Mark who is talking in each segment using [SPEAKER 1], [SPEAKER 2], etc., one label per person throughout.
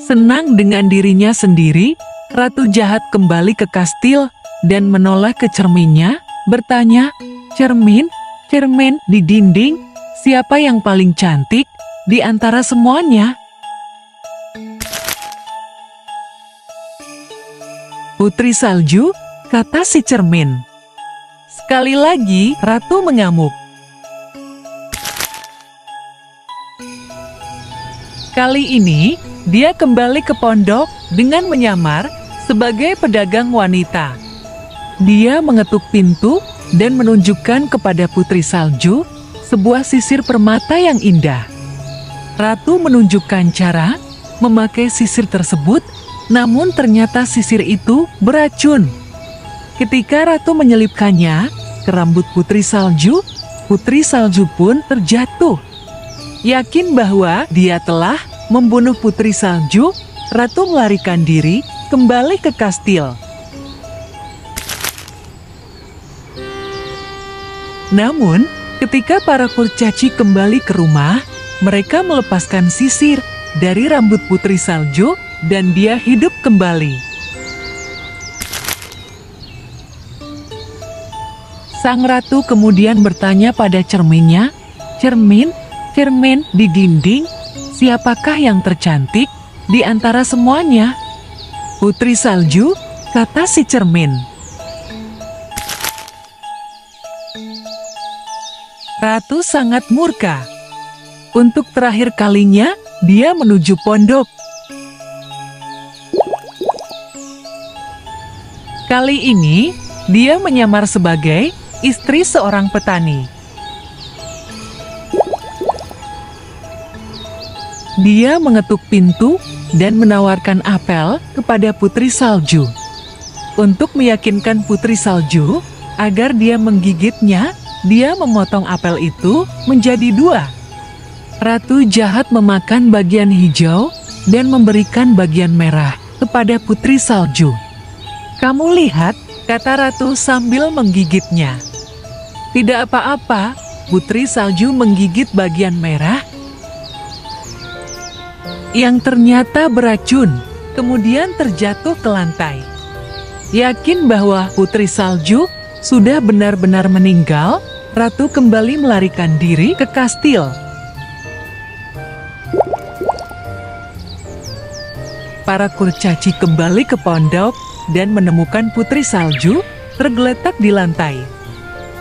[SPEAKER 1] Senang dengan dirinya sendiri, Ratu Jahat kembali ke kastil dan menoleh ke cerminnya, bertanya, "Cermin, cermin di dinding, siapa yang paling cantik di antara semuanya?" "Putri Salju," kata si cermin. Sekali lagi, Ratu mengamuk. Kali ini, dia kembali ke pondok dengan menyamar sebagai pedagang wanita. Dia mengetuk pintu dan menunjukkan kepada Putri Salju sebuah sisir permata yang indah. Ratu menunjukkan cara memakai sisir tersebut, namun ternyata sisir itu beracun. Ketika Ratu menyelipkannya ke rambut Putri Salju pun terjatuh. Yakin bahwa dia telah membunuh Putri Salju, Ratu melarikan diri kembali ke kastil. Namun, ketika para kurcaci kembali ke rumah, mereka melepaskan sisir dari rambut Putri Salju dan dia hidup kembali. Sang ratu kemudian bertanya pada cerminnya, "Cermin, cermin di dinding, siapakah yang tercantik di antara semuanya?" "Putri Salju," kata si cermin. Ratu sangat murka. Untuk terakhir kalinya, dia menuju pondok. Kali ini, dia menyamar sebagai istri seorang petani. Dia mengetuk pintu dan menawarkan apel kepada Putri Salju. Untuk meyakinkan Putri Salju agar dia menggigitnya, dia memotong apel itu menjadi 2. Ratu Jahat memakan bagian hijau dan memberikan bagian merah kepada Putri Salju. "Kamu lihat," kata Ratu sambil menggigitnya. "Tidak apa-apa," Putri Salju menggigit bagian merah yang ternyata beracun, kemudian terjatuh ke lantai. Yakin bahwa Putri Salju sudah benar-benar meninggal, Ratu kembali melarikan diri ke kastil. Para kurcaci kembali ke pondok dan menemukan Putri Salju tergeletak di lantai.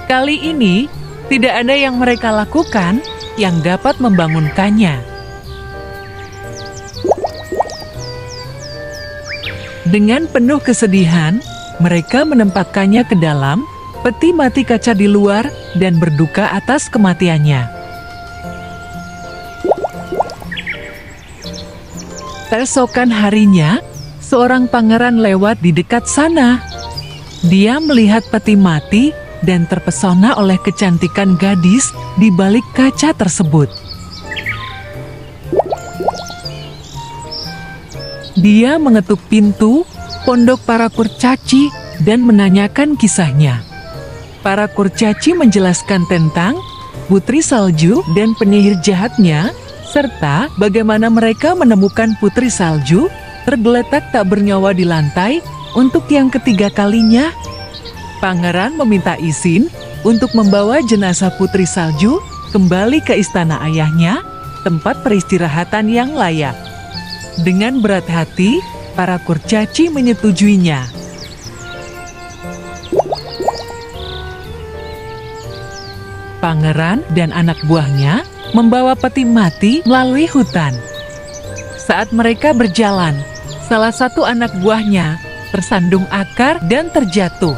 [SPEAKER 1] Kali ini, tidak ada yang mereka lakukan yang dapat membangunkannya. Dengan penuh kesedihan, mereka menempatkannya ke dalam peti mati kaca di luar dan berduka atas kematiannya. Keesokan harinya, seorang pangeran lewat di dekat sana. Dia melihat peti mati dan terpesona oleh kecantikan gadis di balik kaca tersebut. Dia mengetuk pintu pondok para kurcaci dan menanyakan kisahnya. Para kurcaci menjelaskan tentang Putri Salju dan penyihir jahatnya, serta bagaimana mereka menemukan Putri Salju tergeletak tak bernyawa di lantai untuk yang ketiga kalinya. Pangeran meminta izin untuk membawa jenazah Putri Salju kembali ke istana ayahnya, tempat peristirahatan yang layak. Dengan berat hati, para kurcaci menyetujuinya. Pangeran dan anak buahnya membawa peti mati melalui hutan. Saat mereka berjalan, salah satu anak buahnya tersandung akar dan terjatuh.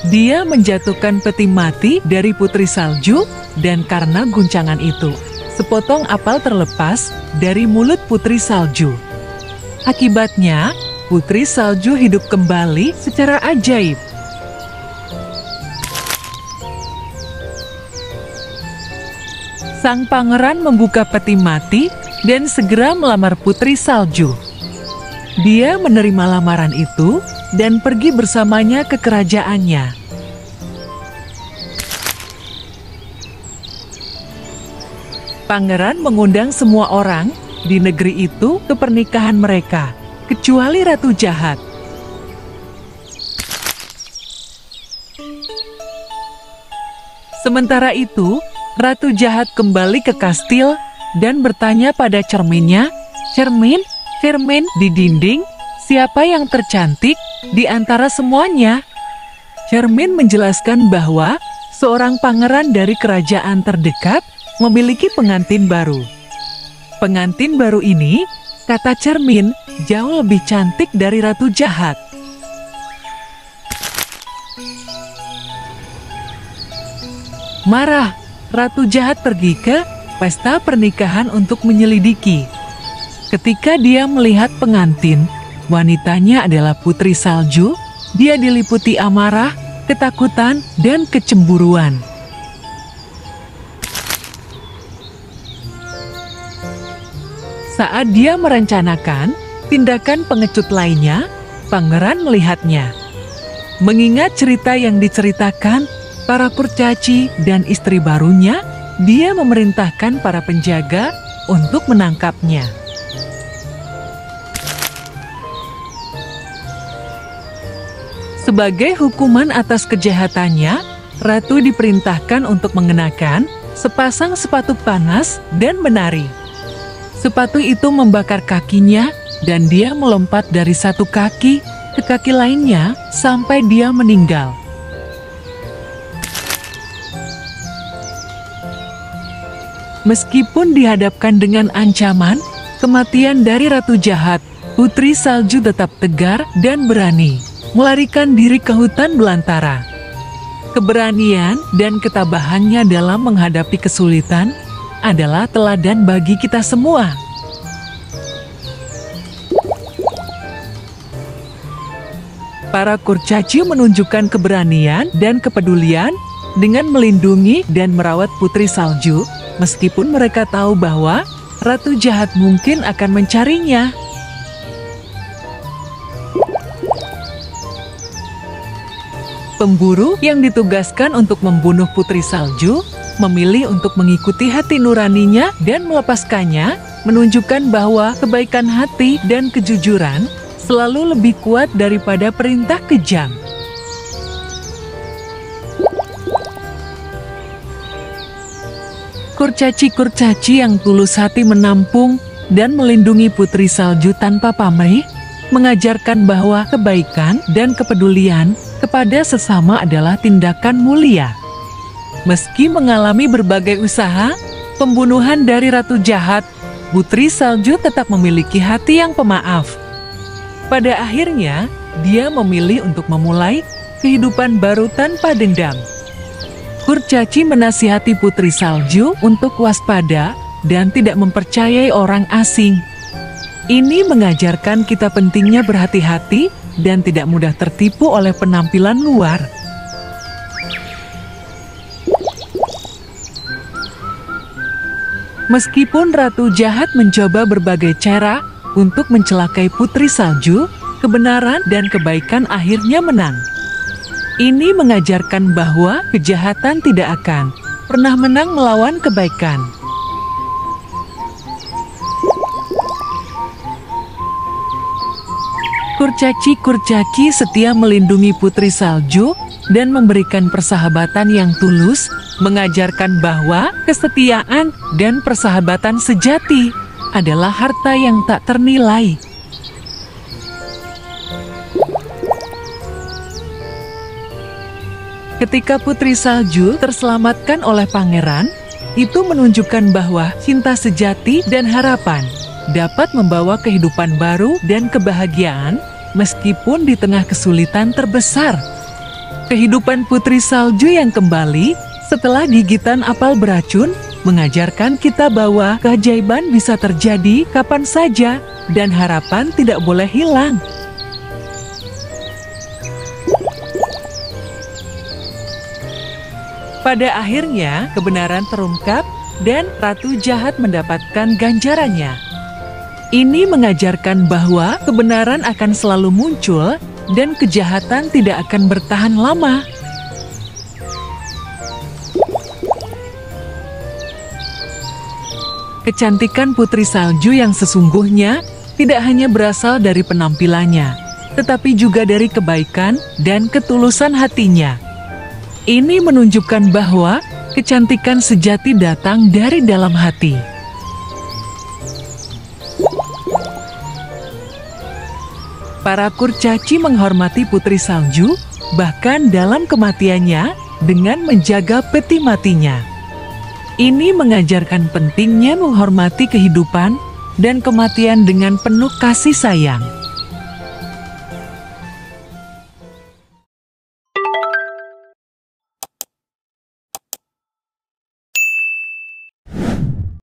[SPEAKER 1] Dia menjatuhkan peti mati dari Putri Salju, dan karena guncangan itu, sepotong apel terlepas dari mulut Putri Salju. Akibatnya, Putri Salju hidup kembali secara ajaib. Sang pangeran membuka peti mati dan segera melamar Putri Salju. Dia menerima lamaran itu dan pergi bersamanya ke kerajaannya. Pangeran mengundang semua orang di negeri itu ke pernikahan mereka, kecuali Ratu Jahat. Sementara itu, Ratu Jahat kembali ke kastil dan bertanya pada cerminnya, "Cermin, cermin di dinding, siapa yang tercantik di antara semuanya?" Cermin menjelaskan bahwa seorang pangeran dari kerajaan terdekat memiliki pengantin baru. Pengantin baru ini, kata cermin, jauh lebih cantik dari Ratu Jahat. Marah, Ratu Jahat pergi ke pesta pernikahan untuk menyelidiki. Ketika dia melihat pengantin, wanitanya adalah Putri Salju, dia diliputi amarah, ketakutan, dan kecemburuan. Saat dia merencanakan tindakan pengecut lainnya, pangeran melihatnya. Mengingat cerita yang diceritakan para kurcaci dan istri barunya, dia memerintahkan para penjaga untuk menangkapnya. Sebagai hukuman atas kejahatannya, Ratu diperintahkan untuk mengenakan sepasang sepatu panas dan menari. Sepatu itu membakar kakinya dan dia melompat dari satu kaki ke kaki lainnya sampai dia meninggal. Meskipun dihadapkan dengan ancaman kematian dari Ratu Jahat, Putri Salju tetap tegar dan berani melarikan diri ke hutan belantara. Keberanian dan ketabahannya dalam menghadapi kesulitan adalah teladan bagi kita semua. Para kurcaci menunjukkan keberanian dan kepedulian dengan melindungi dan merawat Putri Salju, meskipun mereka tahu bahwa Ratu Jahat mungkin akan mencarinya. Pemburu yang ditugaskan untuk membunuh Putri Salju memilih untuk mengikuti hati nuraninya dan melepaskannya, menunjukkan bahwa kebaikan hati dan kejujuran selalu lebih kuat daripada perintah kejam. Kurcaci-kurcaci yang tulus hati menampung dan melindungi Putri Salju tanpa pamrih, mengajarkan bahwa kebaikan dan kepedulian kepada sesama adalah tindakan mulia. Meski mengalami berbagai usaha pembunuhan dari Ratu Jahat, Putri Salju tetap memiliki hati yang pemaaf. Pada akhirnya, dia memilih untuk memulai kehidupan baru tanpa dendam. Kurcaci menasihati Putri Salju untuk waspada dan tidak mempercayai orang asing. Ini mengajarkan kita pentingnya berhati-hati dan tidak mudah tertipu oleh penampilan luar. Meskipun Ratu Jahat mencoba berbagai cara untuk mencelakai Putri Salju, kebenaran dan kebaikan akhirnya menang. Ini mengajarkan bahwa kejahatan tidak akan pernah menang melawan kebaikan. Kurcaci-kurcaci setia melindungi Putri Salju dan memberikan persahabatan yang tulus, mengajarkan bahwa kesetiaan dan persahabatan sejati adalah harta yang tak ternilai. Ketika Putri Salju terselamatkan oleh pangeran, itu menunjukkan bahwa cinta sejati dan harapan dapat membawa kehidupan baru dan kebahagiaan meskipun di tengah kesulitan terbesar. Kehidupan Putri Salju yang kembali setelah gigitan apel beracun mengajarkan kita bahwa keajaiban bisa terjadi kapan saja dan harapan tidak boleh hilang. Pada akhirnya, kebenaran terungkap dan Ratu Jahat mendapatkan ganjarannya. Ini mengajarkan bahwa kebenaran akan selalu muncul dan kejahatan tidak akan bertahan lama. Kecantikan putri salju yang sesungguhnya tidak hanya berasal dari penampilannya, tetapi juga dari kebaikan dan ketulusan hatinya. Ini menunjukkan bahwa kecantikan sejati datang dari dalam hati. Para kurcaci menghormati putri salju, bahkan dalam kematiannya, dengan menjaga peti matinya. Ini mengajarkan pentingnya menghormati kehidupan dan kematian dengan penuh kasih sayang.